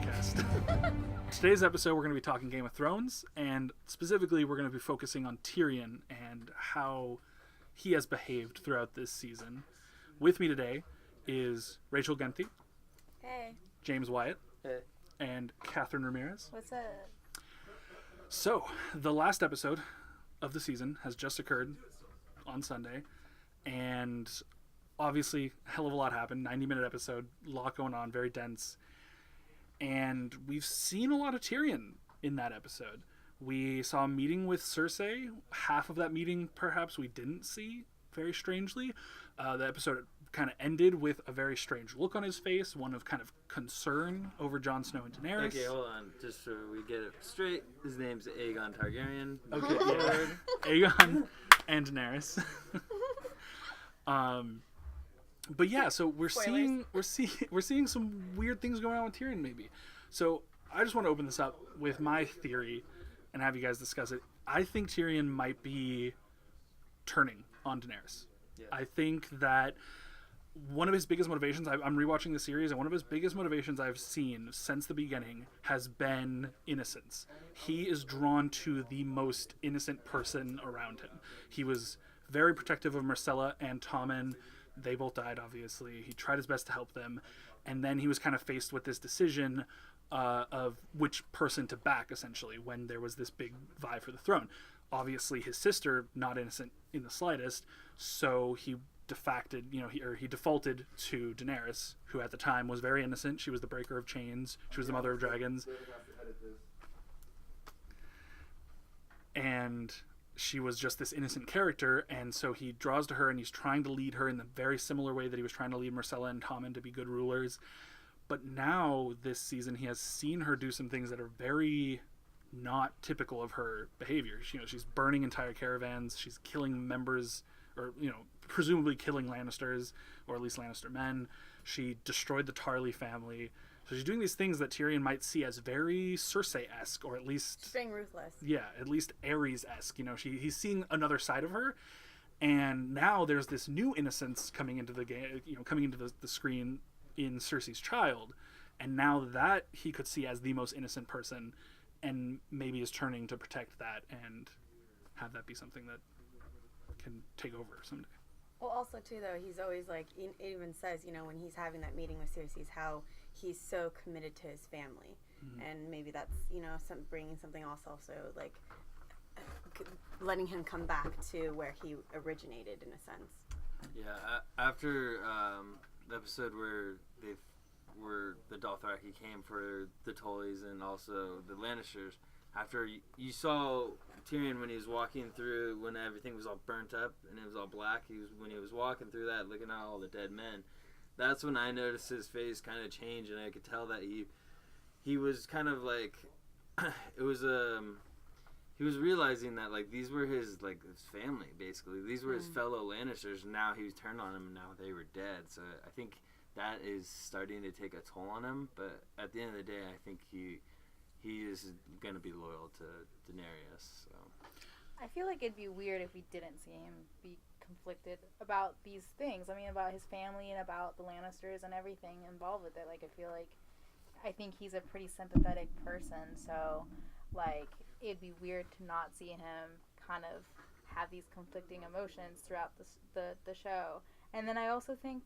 podcast. Today's episode, we're going to be talking Game of Thrones, and specifically, we're going to be focusing on Tyrion and how he has behaved throughout this season. With me today is Rachel Genthe. Hey. James Wyatt. Hey. And Catherine Ramirez. What's up? So, the last episode of the season has just occurred on Sunday, and obviously, a hell of a lot happened. 90-minute episode, a lot going on, very dense. And we've seen a lot of Tyrion in that episode. We saw a meeting with Cersei. Half of that meeting, perhaps, we didn't see, very strangely. The episode kind of ended with a very strange look on his face, one of kind of concern over Jon Snow and Daenerys. Okay, hold on. Just so we get it straight, his name's Aegon Targaryen. Okay, yeah. Aegon and Daenerys. But yeah, so we're seeing some weird things going on with Tyrion, maybe. So I just want to open this up with my theory and have you guys discuss it. I think Tyrion might be turning on Daenerys. Yeah. I think that one of his biggest motivations, I'm rewatching the series, and one of his biggest motivations I've seen since the beginning has been innocence. He is drawn to the most innocent person around him. He was very protective of Myrcella and Tommen. They both died, obviously. He tried his best to help them. And then he was kind of faced with this decision of which person to back, essentially, when there was this big vie for the throne. Obviously, his sister, not innocent in the slightest, so he he defaulted to Daenerys, who at the time was very innocent. She was the breaker of chains. She was the mother of dragons. And she was just this innocent character, and so he draws to her, and he's trying to lead her in the very similar way that he was trying to lead Myrcella and Tommen to be good rulers. But now, this season, he has seen her do some things that are very not typical of her behavior. She's burning entire caravans, she's killing members, or, presumably killing Lannisters, or at least Lannister men. She destroyed the Tarly family. So she's doing these things that Tyrion might see as very Cersei-esque, or at least... She's being ruthless. Yeah, at least Aerys-esque. He's seeing another side of her, and now there's this new innocence coming into the game, coming into the screen in Cersei's child, and now that he could see as the most innocent person, and maybe is turning to protect that and have that be something that can take over someday. Well, also, too, though, he's always, it even says, when he's having that meeting with Cersei, how he's so committed to his family. Mm-hmm. And maybe that's, bringing something else also, letting him come back to where he originated, in a sense. Yeah, after the episode where the Dothraki came for the Tullys and also the Lannisters, after you saw Tyrion when he was walking through, when everything was all burnt up and it was all black, when he was walking through that, looking at all the dead men, that's when I noticed his face kind of change, and I could tell that he was kind of like, he was realizing that these were his family, basically. These were his fellow Lannisters, and now he was turned on them, and now they were dead. So I think that is starting to take a toll on him. But at the end of the day, I think he is going to be loyal to Daenerys. So I feel like it'd be weird if we didn't see him be conflicted about these things. I mean, about his family and about the Lannisters and everything involved with it. I think he's a pretty sympathetic person, so it'd be weird to not see him kind of have these conflicting emotions throughout the show. And then I also think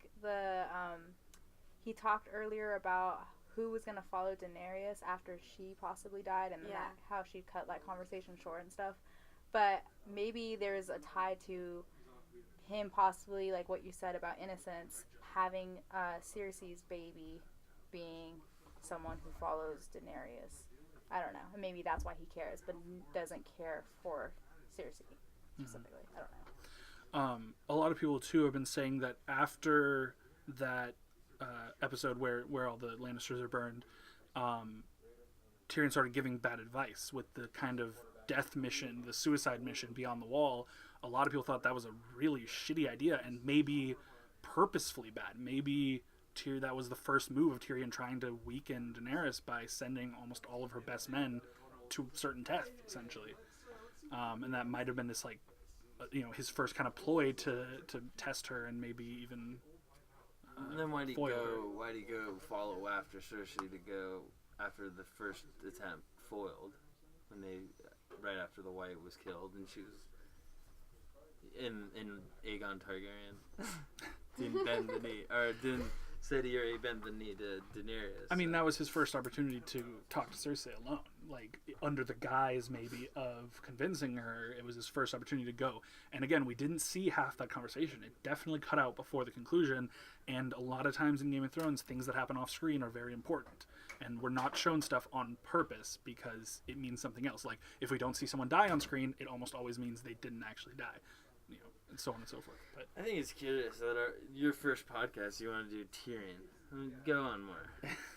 he talked earlier about who was going to follow Daenerys after she possibly died, and how she cut conversation short and stuff. But maybe there's a tie to him possibly, what you said about innocence, having Cersei's baby being someone who follows Daenerys. I don't know. Maybe that's why he cares, but doesn't care for Cersei specifically. Mm-hmm. I don't know. A lot of people, too, have been saying that after that episode where all the Lannisters are burned, Tyrion started giving bad advice with the kind of death mission, the suicide mission beyond the wall. A lot of people thought that was a really shitty idea, and maybe purposefully bad. Maybe that was the first move of Tyrion trying to weaken Daenerys by sending almost all of her best men to certain death, essentially. And that might have been this his first kind of ploy to test her and maybe even then why'd he go follow after Cersei to go after the first attempt foiled, when they right after the Wyatt was killed, and she was in Aegon Targaryen didn't bend the knee, or didn't say to Yuri bend the knee to Daenerys. I mean, that was his first opportunity to talk to Cersei alone, like under the guise maybe of convincing her. It was his first opportunity to go, and again, we didn't see half that conversation. It definitely cut out before the conclusion, and a lot of times in Game of Thrones, things that happen off screen are very important, and we're not shown stuff on purpose because it means something else. Like if we don't see someone die on screen, it almost always means they didn't actually die, you know, and so on and so forth. But I think it's curious that your first podcast you want to do Tyrion. I mean, go on more.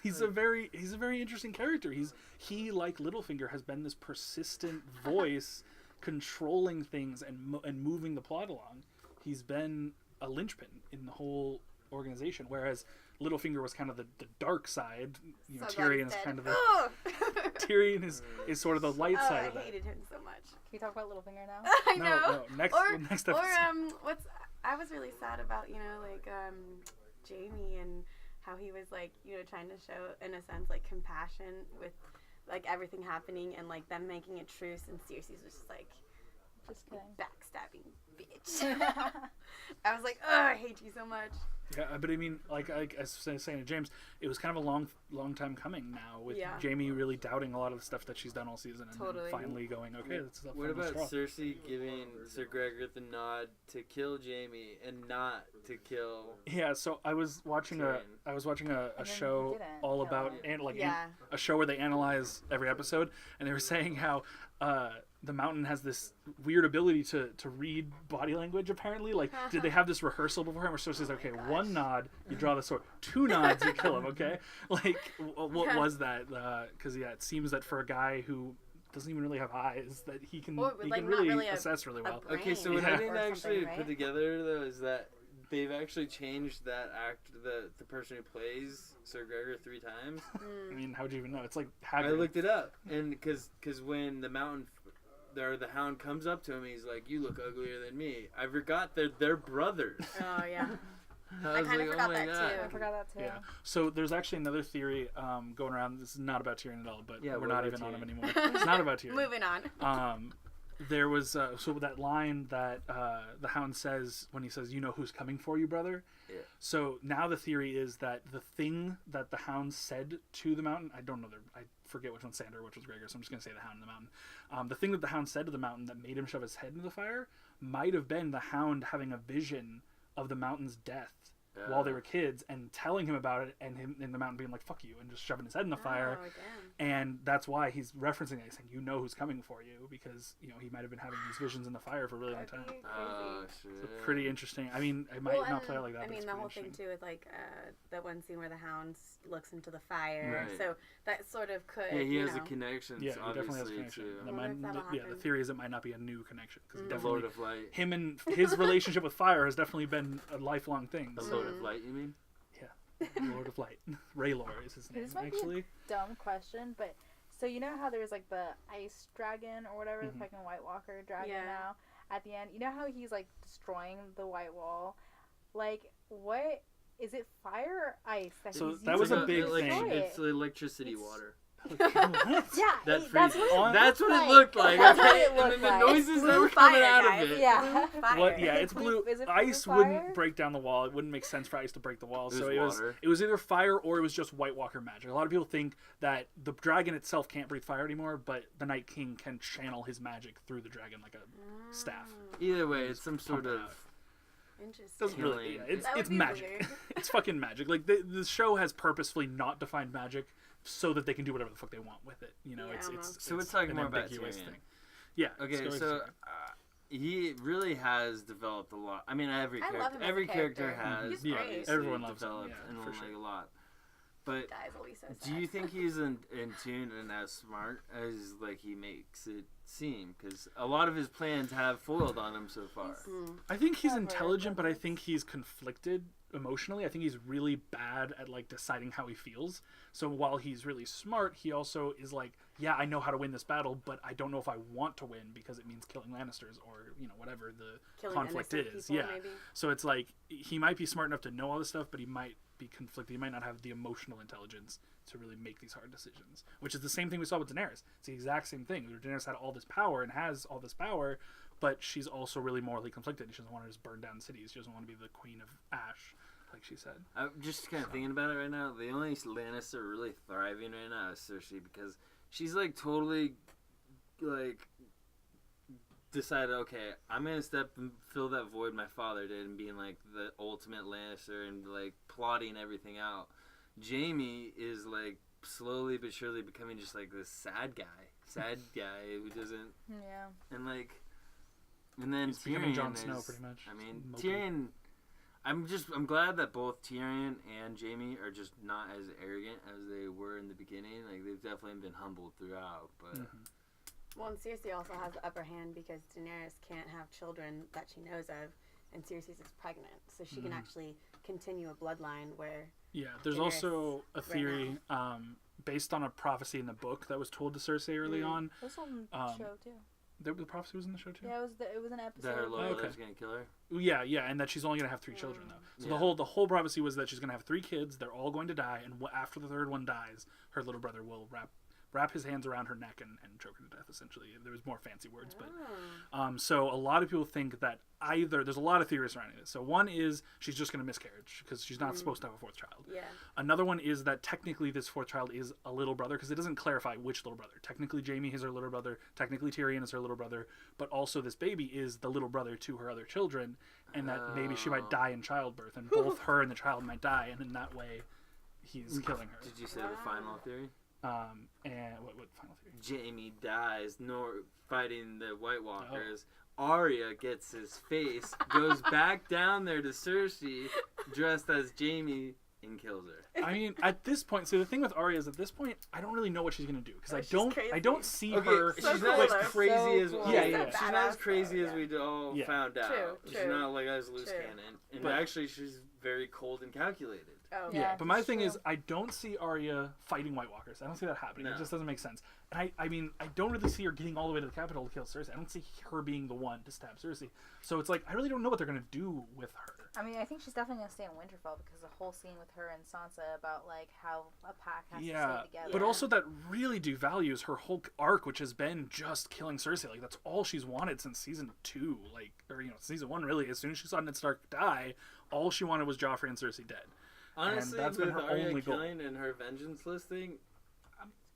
he's a very interesting character. He like Littlefinger has been this persistent voice controlling things and moving the plot along. He's been a linchpin in the whole organization, whereas Littlefinger was kind of the dark side. You know, So Tyrion is kind of the Tyrion is sort of the light side of I that. hated him so much. Can we talk about Littlefinger now? I know. No, next episode. Or I was really sad about, you know, like Jaime and how he was like, you know, trying to show in a sense like compassion with like everything happening and like them making a truce, and Cersei was just like Just kidding. backstabbing bitch. I was like, oh, I hate you so much. Yeah, but I mean, like I was saying to James, it was kind of a long time coming now, with Jaime really doubting a lot of the stuff that she's done all season, and then finally going, okay, that's the What about straw. Cersei giving Sir Gregor the nod to kill Jaime and not to kill? Yeah, so I was watching a then show he didn't all kill about him. a show where they analyze every episode, and they were saying how the Mountain has this weird ability to read body language. Apparently, like, did they have this rehearsal beforehand where Cersei's okay, one nod, you draw the sword, 2 nods, you kill him. Okay, like what was that? Because it seems that for a guy who doesn't even really have eyes, that he can really assess really well. Okay, so what I didn't actually put together though is that they've actually changed that the person who plays Sir Gregor 3 times. I mean, how'd you even know? It's like I looked it up, and because when the Mountain or the Hound comes up to him, he's like, "You look uglier than me." I forgot they're brothers. Oh yeah. I kind of forgot that too. I forgot that too. Yeah. So there's actually another theory going around. This is not about Tyrion at all, but we're not even on him anymore. It's not about Tyrion. Moving on. There was so that line that the Hound says when he says, "You know who's coming for you, brother." Yeah. So now the theory is that the thing that the Hound said to the Mountain, I don't know, I forget which one's Sandor, which was Gregor, so I'm just gonna say the Hound and the Mountain. The thing that the Hound said to the Mountain that made him shove his head into the fire might have been the Hound having a vision of the Mountain's death while they were kids and telling him about it, and the Mountain being like, "Fuck you," and just shoving his head in the fire. Oh, damn. And that's why he's referencing it, saying, "You know who's coming for you," because he might have been having these visions in the fire for a really long time. Oh shit! So pretty interesting. I mean, it might not play out like that. I but mean, it's the pretty whole thing interesting. too with like that one scene where the Hound looks into the fire. Right. So that sort of could. Yeah, he you has know, a connection. Yeah, he definitely has a obviously, connection. to And that'll the happen. theory is it might not be a new connection because the Lord of Light. him and his relationship with fire has definitely been a lifelong thing. The So, Lord of Light, you mean? Lord of Light, Raylor is his name This might be actually. Dumb question, but so you know how there's like the ice dragon or whatever, the fucking White Walker dragon now at the end. You know how he's like destroying the White Wall? Like, what is it? Fire or ice? So he's that was using a big to thing. destroy It's it? electricity It's- water. What? Yeah, That that's freezes. what it That's looked what like. it looked like. That's what Okay, it and then looked the like. noises that Blue were coming fire, out guys. of it. Yeah. Fire. What? Yeah, it's blue. Is it Ice blue wouldn't fire? break down the wall. It wouldn't make sense for ice to break the wall. It So was water. it was either fire or it was just White Walker magic. A lot of people think that the dragon itself can't breathe fire anymore, but the Night King can channel his magic through the dragon like a staff. Either way, it's some sort pump it of. out. Interesting. Doesn't really. Yeah, it's That would it's be magic. weird. It's fucking magic. Like the show has purposefully not defined magic so that they can do whatever the fuck they want with it. You know, Yeah, it's almost. So let's talk an more about ambiguous Tyrion. thing. Yeah. Okay, let's go so into Tyrion. he really has developed a lot. I mean, every I love character, him as a every character character. has He's great. obviously Everyone loves him, developed yeah, and for like sure. a lot. But Guys always so sad. do you think he's in tune and as smart as like he makes it seem? Because a lot of his plans have foiled on him so far. I think he's Clever, intelligent, but I clever. think he's conflicted emotionally. I think he's really bad at like deciding how he feels. So while he's really smart, he also is like, yeah, I know how to win this battle, but I don't know if I want to win because it means killing Lannisters or whatever the Killing conflict innocent is. people, Yeah. maybe. So it's like he might be smart enough to know all this stuff, but he might be conflicted. He might not have the emotional intelligence to really make these hard decisions, which is the same thing we saw with Daenerys. It's the exact same thing. Daenerys had all this power and has all this power, but she's also really morally conflicted. She doesn't want to just burn down cities. She doesn't want to be the queen of ash, like she said. I'm just kind of thinking about it right now. The only Lannister really thriving right now is Cersei, because she's like totally like decided, okay, I'm gonna step and fill that void my father did, and being like the ultimate Lannister and like plotting everything out. Jamie is like slowly but surely becoming just like this sad guy who doesn't. Yeah. And like, and then He's Tyrion becoming Jon is, Snow pretty much. I mean, Mopey. Tyrion. I'm glad that both Tyrion and Jamie are just not as arrogant as they were in the beginning. Like, they've definitely been humbled throughout, but. Well, and Cersei also has the upper hand because Daenerys can't have children that she knows of, and Cersei's is pregnant, so she can actually continue a bloodline where. Yeah, there's Daenerys also a right theory based on a prophecy in the book that was told to Cersei early on. It was on the show too. The prophecy was in the show too. Yeah, it was an episode. That her little Okay. brother's gonna kill her? Yeah, and that she's only gonna have 3 children though. So Yeah. the whole prophecy was that she's gonna have 3 kids. They're all going to die, and after the third one dies, her little brother will wrap his hands around her neck and choke her to death. Essentially, there was more fancy words, but so a lot of people think that there's a lot of theories surrounding this. So one is she's just gonna miscarriage because she's not supposed to have a 4th child. Yeah. Another one is that technically this 4th child is a little brother because it doesn't clarify which little brother. Technically Jamie is her little brother. Technically Tyrion is her little brother. But also this baby is the little brother to her other children, and that maybe she might die in childbirth, and both her and the child might die, and in that way he's killing her. Did you say the final theory? And what final theory? Jamie dies, fighting the White Walkers. Arya gets his face, goes back down there to Cersei, dressed as Jamie, and kills her. I mean, at this point, so the thing with Arya is at this point, I don't really know what she's gonna do because she's I don't see Okay, her. she's So not cool, as though. crazy So as cool. Yeah. she's not as Badass, crazy though, as we all Yeah. found out. She's True. not like as loose True. cannon, and But- actually she's very cold and calculated. Oh, Yeah, but my that's thing true. is, I don't see Arya fighting White Walkers. I don't see that happening. No. It just doesn't make sense. And I mean, I don't really see her getting all the way to the capital to kill Cersei. I don't see her being the one to stab Cersei. So it's like, I really don't know what they're going to do with her. I mean, I think she's definitely gonna stay in Winterfell because the whole scene with her and Sansa about like how a pack has to stay together. But also that really devalues her whole arc, which has been just killing Cersei. Like, that's all she's wanted since season 2. Like, or, season 1, really. As soon as she saw Ned Stark die, all she wanted was Joffrey and Cersei dead. Honestly, that's been with her Arya only goal. killing and her vengeance listing,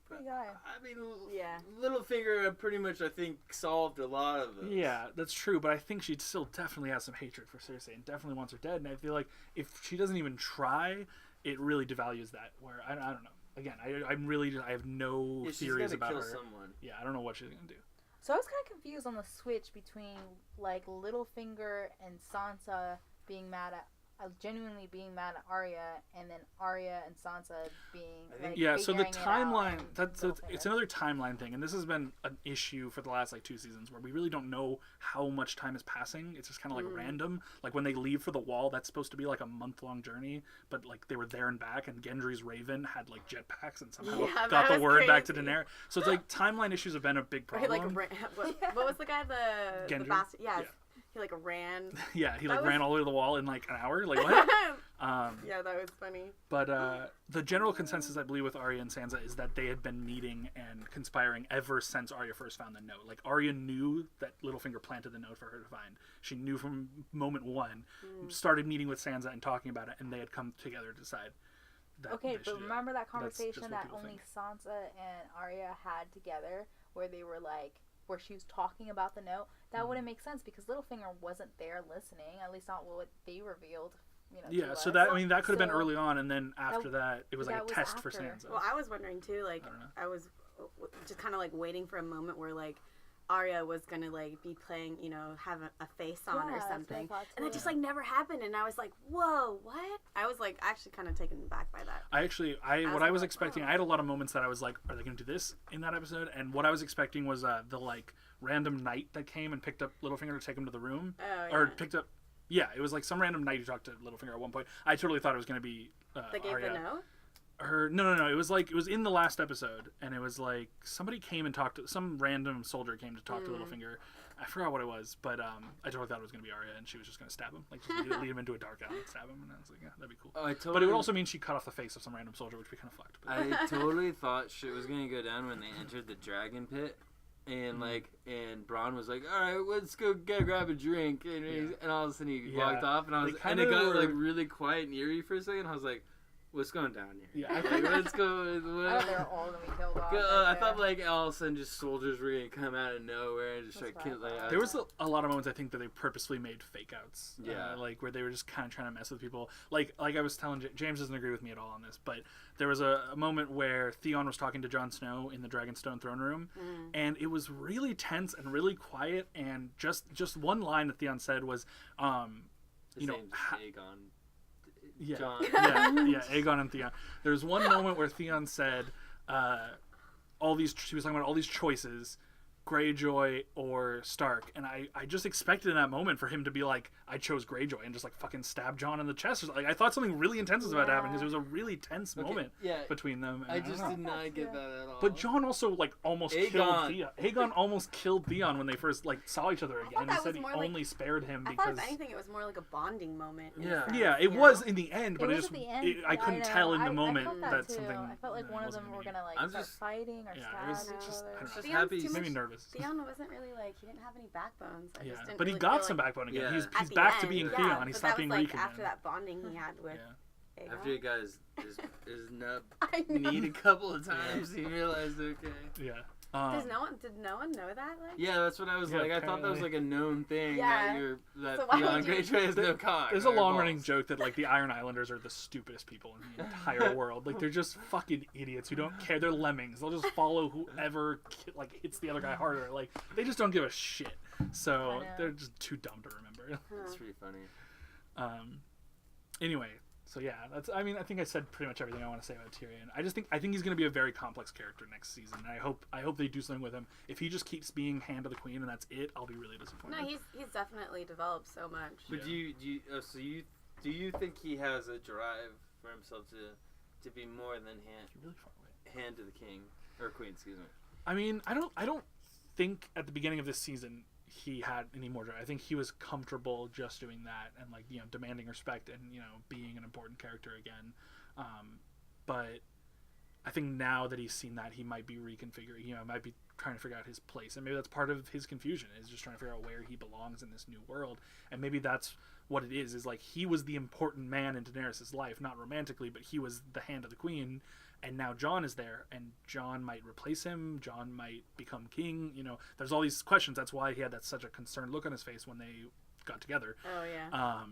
pretty guy. I mean, Yeah. Littlefinger pretty much, I think, solved a lot of those. Yeah, that's true, but I think she still definitely has some hatred for Cersei and definitely wants her dead. And I feel like if she doesn't even try, it really devalues that. Where I don't know. Again, I have no Yeah, she's theories gonna about kill her. someone. Yeah, I don't know what she's gonna do. So I was kind of confused on the switch between like Littlefinger and Sansa being mad at, genuinely being mad at Arya, and then Arya and Sansa being like, Yeah, so the figuring it out timeline, and it's Littlefinger. another timeline thing, and this has been an issue for the last like 2 seasons where we really don't know how much time is passing. It's just kind of like random. Like when they leave for the Wall, that's supposed to be like a month-long journey, but like they were there and back, and Gendry's Raven had like jetpacks and somehow Yeah, got that the was word back to crazy. Daenerys. So it's like timeline issues have been a big Or he problem. what was the guy, the Gendry? bastard? Yes. Yeah. He like ran. Yeah, he That like was- ran all the way to the Wall in like an hour. Like what? Yeah, that was funny. But the general consensus, I believe, with Arya and Sansa is that they had been meeting and conspiring ever since Arya first found the note. Like, Arya knew that Littlefinger planted the note for her to find. She knew from moment 1, started meeting with Sansa and talking about it, and they had come together to decide that Okay, they but should do it. remember that That's conversation just what that people only think. Sansa and Arya had together, where they were like, where she was talking about the note? That wouldn't make sense because Littlefinger wasn't there listening. At least not what they revealed. Yeah, to so us. that, I mean, that could have been So- early on, and then after that, it was like that a was test for after. Sansa. Well, I was wondering too. Like, I don't know. I was just kind of like waiting for a moment where like Arya was gonna like be playing, have a face on Yeah, or that's what I something, thought, and that too. just like never happened. And I was like, whoa, what? I was like actually kind of taken back by that. What I was like, expecting, oh. I had a lot of moments that I was like, are they going to do this in that episode? And what I was expecting was the like random knight that came and picked up Littlefinger to take him to the room, Oh, or yeah. picked up. Yeah, it was like some random knight who talked to Littlefinger at one point. I totally thought it was going to be They gave Arya. the note. No. It was in the last episode, and it was like somebody came and talked to some random soldier came to talk to Littlefinger. I forgot what it was, but I totally thought it was going to be Arya, and she was just going to stab him, like just lead him into a dark alley and stab him, and I was like, yeah, that'd be cool. But it would also mean she cut off the face of some random soldier, which would be kind of fucked. But. I totally thought shit was going to go down when they entered the dragon pit. And and Bronn was like, all right, let's go grab a drink, and all of a sudden he walked off, and it got like really quiet and eerie for a second. I was like, what's going down here? Yeah, let's go. I thought they were all gonna be killed off. I thought like all of a sudden just soldiers were gonna come out of nowhere and just start killing. There was a lot of moments I think that they purposefully made fake outs. Yeah, like where they were just kind of trying to mess with people. Like I was telling James doesn't agree with me at all on this, but there was a moment where Theon was talking to Jon Snow in the Dragonstone throne room, and it was really tense and really quiet. And just one line that Theon said was, Aegon. Yeah, John. yeah, Aegon and Theon. There's one moment where Theon said, he was talking about all these choices, Greyjoy or Stark, and I just expected in that moment for him to be like, I chose Greyjoy, and just like fucking stab Jon in the chest. Like I thought something really intense was about to happen because it was a really tense moment between them. I just did not get that at all. But Jon also like almost killed Theon. Aegon almost killed Theon when they first like saw each other again. He said he only spared him because. I thought if anything, it was more like a bonding moment. Yeah, it was in the end, but I couldn't tell in the moment that something. I felt like one of them were gonna like start fighting or stab each other. Happy. Made me nervous. Theon wasn't really like he didn't have any backbones. But he got some backbone again. He's back to being Theon. He's stopped being Reek again. After that bonding he had with. Aegon. After he got his nub kneed a couple of times, he realized okay. Yeah. Did no one know that? Like? Yeah, that's what I was like. I thought that was like a known thing that so Theon Greyjoy has no cock. There's a long-running joke that like the Iron Islanders are the stupidest people in the entire world. Like they're just fucking idiots who don't care. They're lemmings. They'll just follow whoever like hits the other guy harder. Like they just don't give a shit. So they're just too dumb to remember. That's pretty funny. Anyway. So yeah, I think I said pretty much everything I want to say about Tyrion. I think he's going to be a very complex character next season. And I hope they do something with him. If he just keeps being Hand of the Queen and that's it, I'll be really disappointed. No, he's definitely developed so much. But do you think he has a drive for himself to be more than Hand of the King or Queen? Excuse me. I mean, I don't think at the beginning of this season he had any more drive. I think he was comfortable just doing that and like demanding respect and being an important character again. But I think now that he's seen that, he might be reconfiguring. Might be trying to figure out his place, and maybe that's part of his confusion is just trying to figure out where he belongs in this new world. And maybe that's what it is like he was the important man in Daenerys' life, not romantically, but he was the Hand of the Queen. And now Jon is there, and Jon might replace him. Jon might become king. There's all these questions. That's why he had such a concerned look on his face when they got together. Oh yeah.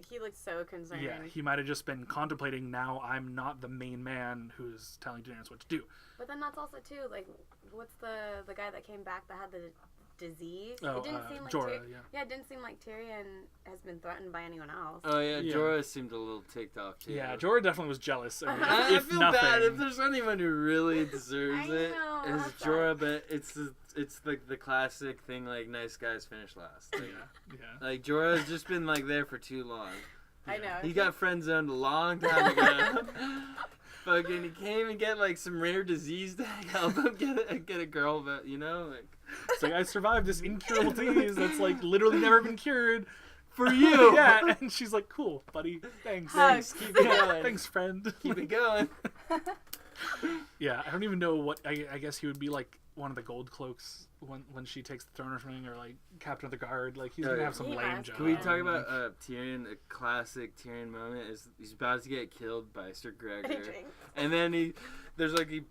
He looked so concerned. Yeah, he might have just been contemplating. Now I'm not the main man who's telling Daenerys what to do. But then that's also too like, what's the guy that came back that had the disease? Oh, it didn't seem like Jorah, it didn't seem like Tyrion has been threatened by anyone else. Oh yeah, Jorah seemed a little ticked off too. Yeah, Jorah definitely was jealous. I feel bad if there's anyone who really deserves it. It's Jorah, but it's like the classic thing, like nice guys finish last. Like, yeah. Like Jorah's just been like there for too long. I know. He got friend zoned a long time ago. Fucking, he can't even get like some rare disease to help him get a girl, but like. It's like I survived this incurable disease that's like literally never been cured for you. Yeah, and she's like, "Cool, buddy. Thanks. Keep it going. Thanks, friend. Keep it going." Yeah, I don't even know what. I guess he would be like one of the gold cloaks when she takes the throne or something, or like captain of the guard. Like he's gonna have some lame job. Can we talk about Tyrion? A classic Tyrion moment is he's about to get killed by Sir Gregor, and then he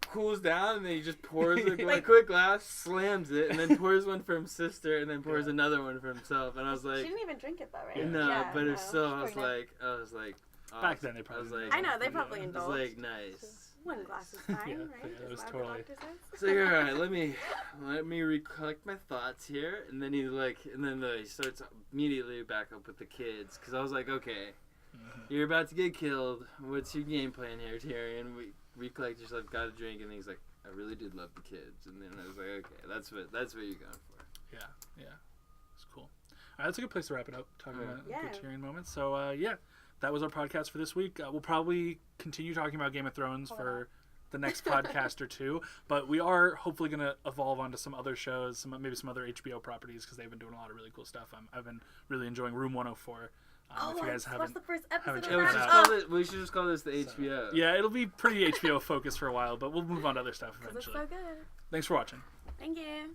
cools down and then he just pours a quick glass, slams it, and then pours one for his sister, and then pours another one for himself. And I was like, she didn't even drink it though, right? No, but it's still. I was like, awesome. Back then they probably. I know they probably indulged. I was like, nice. One glass is fine, right? Yeah, it was totally. So all right, let me recollect my thoughts here, and then he starts immediately back up with the kids, because I was like, okay, you're about to get killed. What's your game plan here, Tyrion? Recollect yourself, got a drink, and he's like, I really did love the kids, and then I was like, okay, that's what you're going for. Yeah, it's cool. All right, that's a good place to wrap it up. Talking about good Tyrion moments. So that was our podcast for this week. We'll probably continue talking about Game of Thrones for the next podcast or two, but we are hopefully going to evolve onto some other shows, maybe some other HBO properties, because they've been doing a lot of really cool stuff. I've been really enjoying Room 104. If you guys haven't, the first episode checked of it that. out. We should just call this the HBO. Yeah, it'll be pretty HBO focused for a while, but we'll move on to other stuff It's eventually. so good. Thanks for watching. Thank you.